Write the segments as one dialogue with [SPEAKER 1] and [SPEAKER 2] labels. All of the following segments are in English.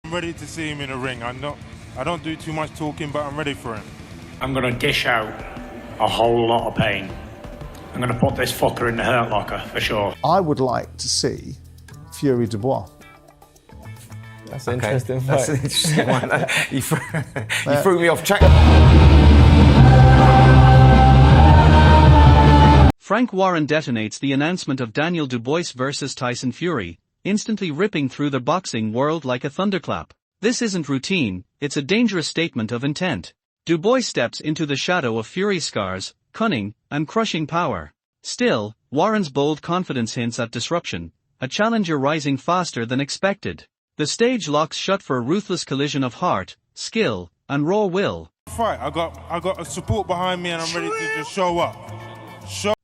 [SPEAKER 1] I'm ready to see him in the ring. I don't do too much talking, but I'm ready for him.
[SPEAKER 2] I'm going to dish out a whole lot of pain. I'm going to put this fucker in the hurt locker, for sure.
[SPEAKER 3] I would like to see Fury Dubois.
[SPEAKER 4] That's an interesting fight.
[SPEAKER 5] That's an interesting one. You threw me off track.
[SPEAKER 6] Frank Warren detonates the announcement of Daniel Dubois versus Tyson Fury, instantly ripping through the boxing world like a thunderclap. This isn't routine, it's a dangerous statement of intent. Dubois steps into the shadow of Fury's scars, cunning, and crushing power. Still, Warren's bold confidence hints at disruption, a challenger rising faster than expected. The stage locks shut for a ruthless collision of heart, skill, and raw will.
[SPEAKER 1] Fight. I got a support behind me, and I'm ready to just show up.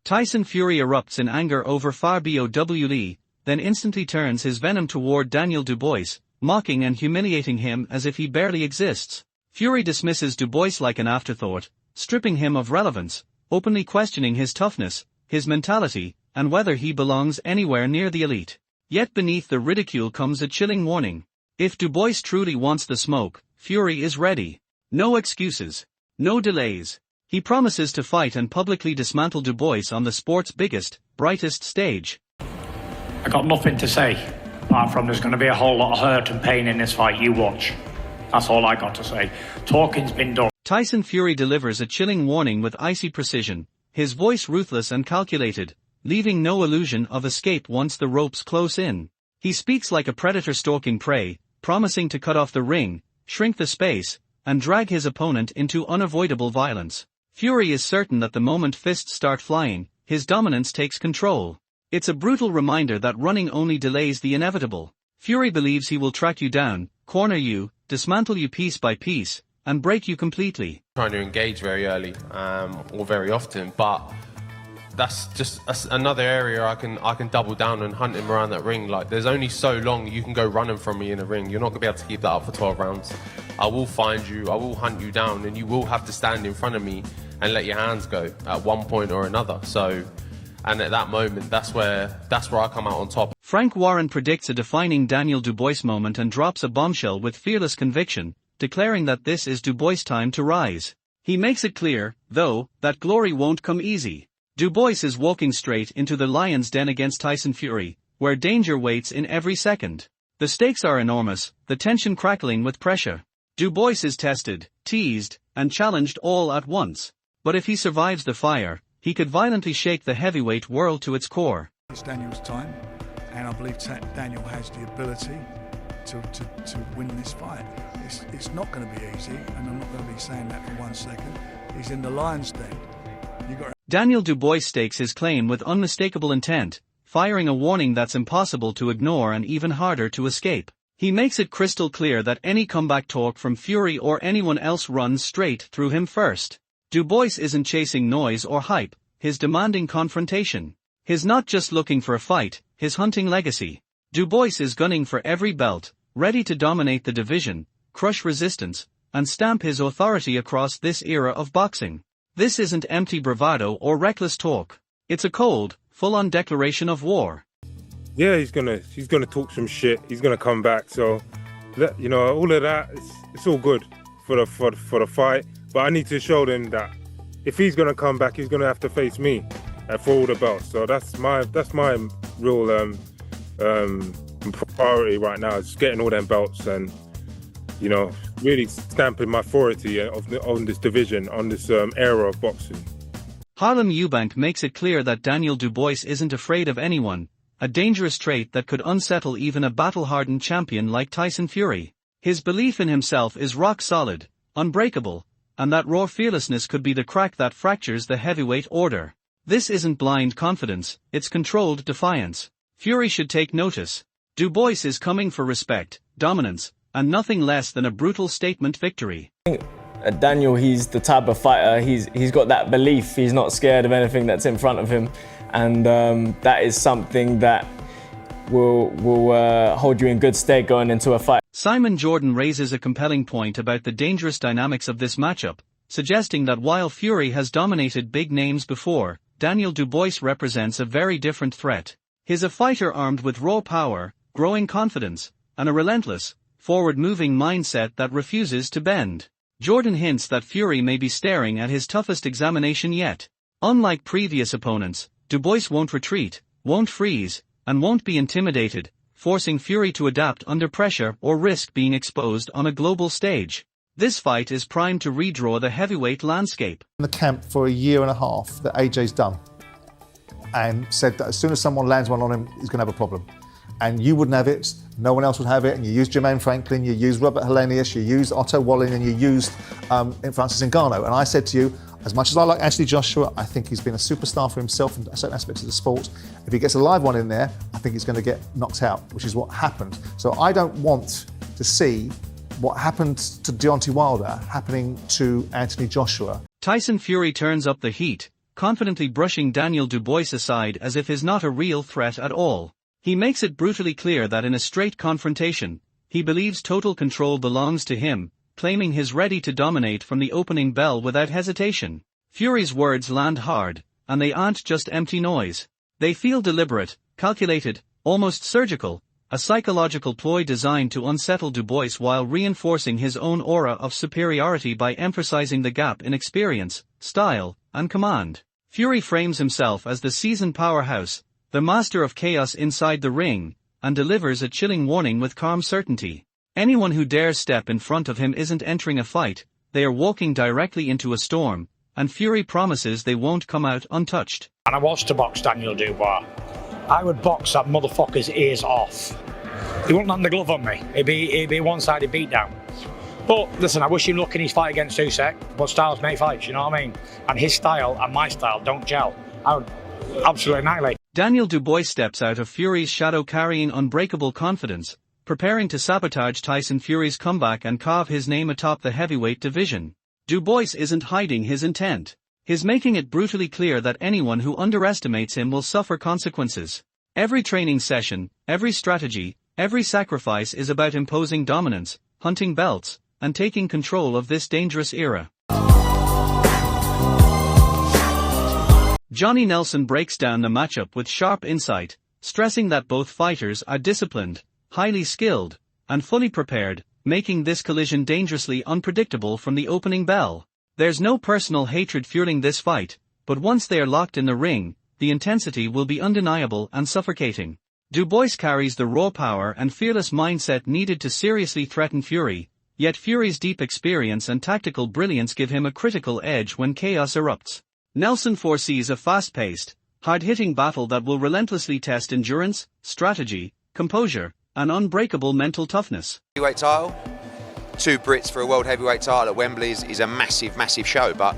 [SPEAKER 6] Tyson Fury erupts in anger over Fabio Wardley, then instantly turns his venom toward Daniel Dubois, mocking and humiliating him as if he barely exists. Fury dismisses Dubois like an afterthought, stripping him of relevance, openly questioning his toughness, his mentality, and whether he belongs anywhere near the elite. Yet beneath the ridicule comes a chilling warning. If Dubois truly wants the smoke, Fury is ready. No excuses. No delays. He promises to fight and publicly dismantle Dubois on the sport's biggest, brightest stage.
[SPEAKER 2] I got nothing to say, apart from there's going to be a whole lot of hurt and pain in this fight. You watch. That's all I got to say. Talking's been done.
[SPEAKER 6] Tyson Fury delivers a chilling warning with icy precision, his voice ruthless and calculated, leaving no illusion of escape once the ropes close in. He speaks like a predator stalking prey, promising to cut off the ring, shrink the space, and drag his opponent into unavoidable violence. Fury is certain that the moment fists start flying, his dominance takes control. It's a brutal reminder that running only delays the inevitable. Fury believes he will track you down, corner you, dismantle you piece by piece, and break you completely.
[SPEAKER 7] Trying to engage very early, or very often, but that's just another area I can double down and hunt him around that ring. Like, there's only so long you can go running from me in a ring. You're not going to be able to keep that up for 12 rounds. I will find you, I will hunt you down, and you will have to stand in front of me and let your hands go at one point or another. So, and at that moment, that's where I come out on top.
[SPEAKER 6] Frank Warren predicts a defining Daniel Dubois moment and drops a bombshell with fearless conviction, declaring that this is Dubois' time to rise. He makes it clear, though, that glory won't come easy. Dubois is walking straight into the lion's den against Tyson Fury, where danger waits in every second. The stakes are enormous, the tension crackling with pressure. Dubois is tested, teased, and challenged all at once. But if he survives the fire, he could violently shake the heavyweight world to its core.
[SPEAKER 8] It's Daniel's time, and I believe Daniel has the ability to win this fight. It's not going to be easy, and I'm not going to be saying that for 1 second. He's in the lion's den.
[SPEAKER 6] Daniel Dubois stakes his claim with unmistakable intent, firing a warning that's impossible to ignore and even harder to escape. He makes it crystal clear that any comeback talk from Fury or anyone else runs straight through him first. Dubois isn't chasing noise or hype, he's demanding confrontation. He's not just looking for a fight, he's hunting legacy. Dubois is gunning for every belt, ready to dominate the division, crush resistance, and stamp his authority across this era of boxing. This isn't empty bravado or reckless talk. It's a cold, full-on declaration of war.
[SPEAKER 1] Yeah, he's gonna talk some shit. He's gonna come back. So, you know, all of that, it's all good for the fight. But I need to show them that if he's gonna come back, he's gonna have to face me for all the belts. So that's my real priority right now, is getting all them belts and, you know, really stamping my authority on this division, on this era of boxing.
[SPEAKER 6] Harlem Eubank makes it clear that Daniel Dubois isn't afraid of anyone, a dangerous trait that could unsettle even a battle-hardened champion like Tyson Fury. His belief in himself is rock solid, unbreakable, and that raw fearlessness could be the crack that fractures the heavyweight order. This isn't blind confidence, it's controlled defiance. Fury should take notice. Dubois is coming for respect, dominance, and nothing less than a brutal statement victory.
[SPEAKER 4] Daniel, he's the type of fighter, he's got that belief, he's not scared of anything that's in front of him, and that is something that will hold you in good stead going into a fight.
[SPEAKER 6] Simon Jordan raises a compelling point about the dangerous dynamics of this matchup, suggesting that while Fury has dominated big names before, Daniel Dubois represents a very different threat. He's a fighter armed with raw power, growing confidence, and a relentless, forward-moving mindset that refuses to bend. Jordan hints that Fury may be staring at his toughest examination yet. Unlike previous opponents, Dubois won't retreat, won't freeze, and won't be intimidated, forcing Fury to adapt under pressure or risk being exposed on a global stage. This fight is primed to redraw the heavyweight landscape.
[SPEAKER 3] In the camp for a year and a half that AJ's done, and said that as soon as someone lands one on him, he's going to have a problem. And you wouldn't have it, no one else would have it, and you used Jermaine Franklin, you used Robert Helenius, you used Otto Wallin, and you used Francis Ngannou. And I said to you, as much as I like Anthony Joshua, I think he's been a superstar for himself in certain aspects of the sport. If he gets a live one in there, I think he's going to get knocked out, which is what happened. So I don't want to see what happened to Deontay Wilder happening to Anthony Joshua.
[SPEAKER 6] Tyson Fury turns up the heat, confidently brushing Daniel Dubois aside as if he's not a real threat at all. He makes it brutally clear that in a straight confrontation, he believes total control belongs to him, claiming he's ready to dominate from the opening bell without hesitation. Fury's words land hard, and they aren't just empty noise. They feel deliberate, calculated, almost surgical, a psychological ploy designed to unsettle Dubois while reinforcing his own aura of superiority by emphasizing the gap in experience, style, and command. Fury frames himself as the seasoned powerhouse, the master of chaos inside the ring, and delivers a chilling warning with calm certainty. Anyone who dares step in front of him isn't entering a fight, they are walking directly into a storm, and Fury promises they won't come out untouched.
[SPEAKER 2] And I watched to box Daniel Dubois. I would box that motherfucker's ears off. He wouldn't land the glove on me. It'd be a one-sided beatdown. But listen, I wish him luck in his fight against Usyk, but styles make fights, you know what I mean? And his style and my style don't gel. I would absolutely annihilate.
[SPEAKER 6] Daniel Dubois steps out of Fury's shadow carrying unbreakable confidence, preparing to sabotage Tyson Fury's comeback and carve his name atop the heavyweight division. Dubois isn't hiding his intent. He's making it brutally clear that anyone who underestimates him will suffer consequences. Every training session, every strategy, every sacrifice is about imposing dominance, hunting belts, and taking control of this dangerous era. Johnny Nelson breaks down the matchup with sharp insight, stressing that both fighters are disciplined, highly skilled, and fully prepared, making this collision dangerously unpredictable from the opening bell. There's no personal hatred fueling this fight, but once they are locked in the ring, the intensity will be undeniable and suffocating. Dubois carries the raw power and fearless mindset needed to seriously threaten Fury, yet Fury's deep experience and tactical brilliance give him a critical edge when chaos erupts. Nelson foresees a fast-paced, hard-hitting battle that will relentlessly test endurance, strategy, composure, and unbreakable mental toughness.
[SPEAKER 9] Heavyweight title, 2 Brits for a world heavyweight title at Wembley is a massive, massive show, but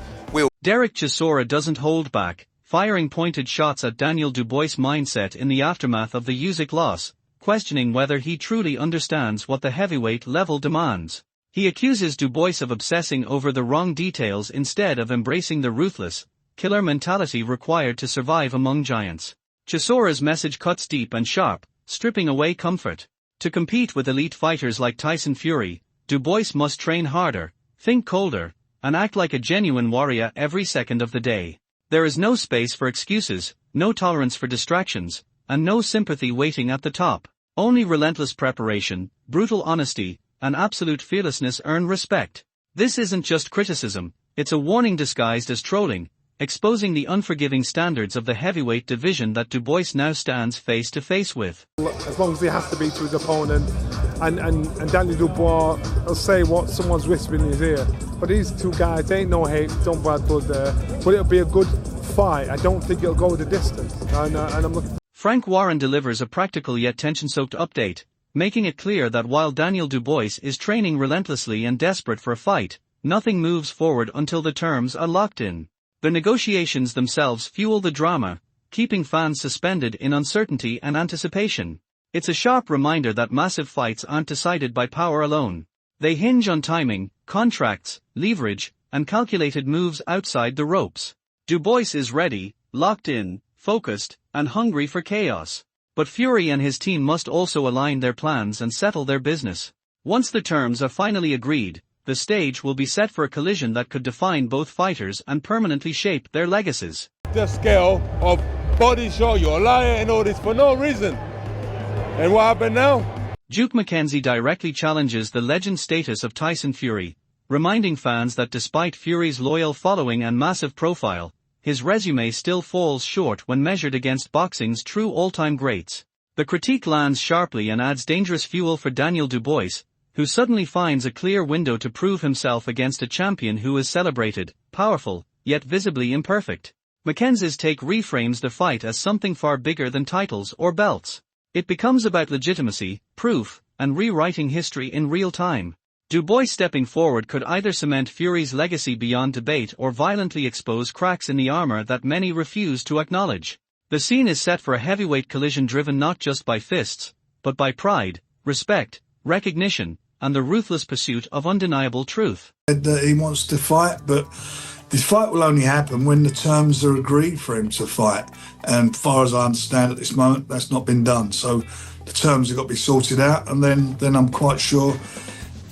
[SPEAKER 6] Derek Chisora doesn't hold back, firing pointed shots at Daniel Dubois' mindset in the aftermath of the Usyk loss, questioning whether he truly understands what the heavyweight level demands. He accuses Dubois of obsessing over the wrong details instead of embracing the ruthless, killer mentality required to survive among giants. Chisora's message cuts deep and sharp, stripping away comfort. To compete with elite fighters like Tyson Fury, Dubois must train harder, think colder, and act like a genuine warrior every second of the day. There is no space for excuses, no tolerance for distractions, and no sympathy waiting at the top. Only relentless preparation, brutal honesty, and absolute fearlessness earn respect. This isn't just criticism, it's a warning disguised as trolling, exposing the unforgiving standards of the heavyweight division that Dubois now stands face to face with.
[SPEAKER 10] As long as he has to be to his opponent, and Daniel Dubois will say what someone's whispering in his ear. But these two guys, there ain't no hate, don't bad blood there. But it'll be a good fight. I don't think it'll go the distance. And I'm looking.
[SPEAKER 6] Frank Warren delivers a practical yet tension-soaked update, making it clear that while Daniel Dubois is training relentlessly and desperate for a fight, nothing moves forward until the terms are locked in. The negotiations themselves fuel the drama, keeping fans suspended in uncertainty and anticipation. It's a sharp reminder that massive fights aren't decided by power alone. They hinge on timing, contracts, leverage, and calculated moves outside the ropes. Dubois is ready, locked in, focused, and hungry for chaos. But Fury and his team must also align their plans and settle their business. Once the terms are finally agreed, the stage will be set for a collision that could define both fighters and permanently shape their legacies.
[SPEAKER 1] The scale of body show, you're a liar and all this for no reason. And what happened now?
[SPEAKER 6] Duke McKenzie directly challenges the legend status of Tyson Fury, reminding fans that despite Fury's loyal following and massive profile, his resume still falls short when measured against boxing's true all-time greats. The critique lands sharply and adds dangerous fuel for Daniel Dubois, who suddenly finds a clear window to prove himself against a champion who is celebrated, powerful, yet visibly imperfect. McKenzie's take reframes the fight as something far bigger than titles or belts. It becomes about legitimacy, proof, and rewriting history in real time. Dubois stepping forward could either cement Fury's legacy beyond debate or violently expose cracks in the armor that many refuse to acknowledge. The scene is set for a heavyweight collision driven not just by fists, but by pride, respect, recognition, and the ruthless pursuit of undeniable truth.
[SPEAKER 8] He wants to fight, but this fight will only happen when the terms are agreed for him to fight. And as far as I understand at this moment, that's not been done. So the terms have got to be sorted out, and then I'm quite sure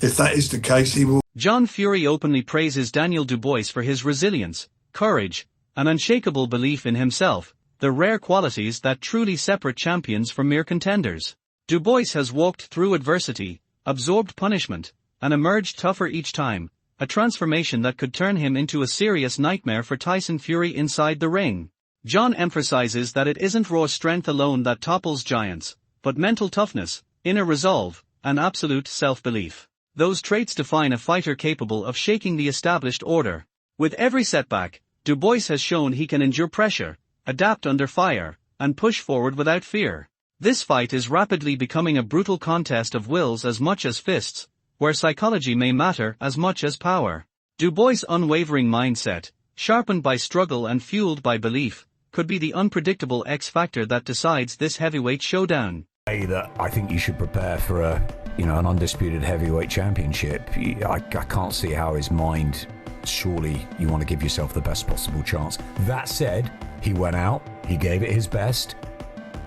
[SPEAKER 8] if that is the case, he will.
[SPEAKER 6] John Fury openly praises Daniel Dubois for his resilience, courage, and unshakable belief in himself, the rare qualities that truly separate champions from mere contenders. Dubois has walked through adversity, absorbed punishment, and emerged tougher each time, a transformation that could turn him into a serious nightmare for Tyson Fury inside the ring. John emphasizes that it isn't raw strength alone that topples giants, but mental toughness, inner resolve, and absolute self-belief. Those traits define a fighter capable of shaking the established order. With every setback, Dubois has shown he can endure pressure, adapt under fire, and push forward without fear. This fight is rapidly becoming a brutal contest of wills as much as fists, where psychology may matter as much as power. Dubois' unwavering mindset, sharpened by struggle and fueled by belief, could be the unpredictable X factor that decides this heavyweight showdown.
[SPEAKER 11] That I think you should prepare for an undisputed heavyweight championship. I can't see how his mind. Surely you want to give yourself the best possible chance. That said, he went out, he gave it his best,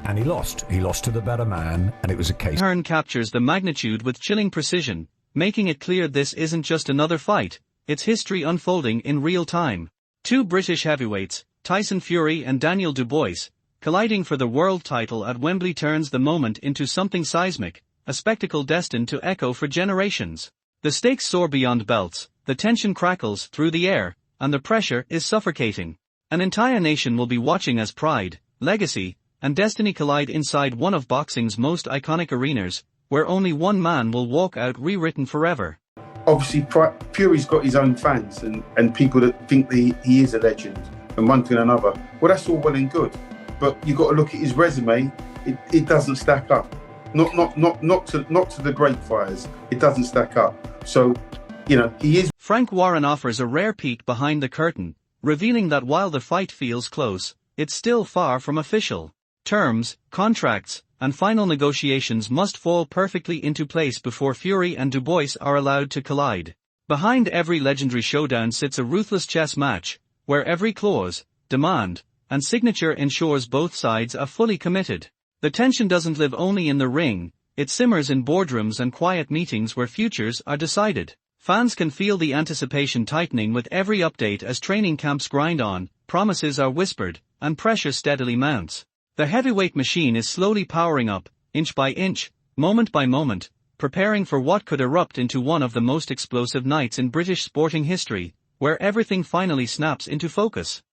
[SPEAKER 11] and he lost. He lost to the better man, and it was a case.
[SPEAKER 6] Hearn captures the magnitude with chilling precision, making it clear this isn't just another fight, it's history unfolding in real time. Two British heavyweights, Tyson Fury and Daniel Dubois, colliding for the world title at Wembley turns the moment into something seismic, a spectacle destined to echo for generations. The stakes soar beyond belts, the tension crackles through the air, and the pressure is suffocating. An entire nation will be watching as pride, legacy, and destiny collide inside one of boxing's most iconic arenas, where only one man will walk out rewritten forever.
[SPEAKER 12] Obviously, Fury's got his own fans and people that think that he is a legend, and one thing and another. Well, that's all well and good, but you've got to look at his resume. It doesn't stack up. Not to the great fighters. It doesn't stack up. So, he is.
[SPEAKER 6] Frank Warren offers a rare peek behind the curtain, revealing that while the fight feels close, it's still far from official. Terms, contracts, and final negotiations must fall perfectly into place before Fury and Dubois are allowed to collide. Behind every legendary showdown sits a ruthless chess match, where every clause, demand, and signature ensures both sides are fully committed. The tension doesn't live only in the ring, it simmers in boardrooms and quiet meetings where futures are decided. Fans can feel the anticipation tightening with every update as training camps grind on, promises are whispered, and pressure steadily mounts. The heavyweight machine is slowly powering up, inch by inch, moment by moment, preparing for what could erupt into one of the most explosive nights in British sporting history, where everything finally snaps into focus.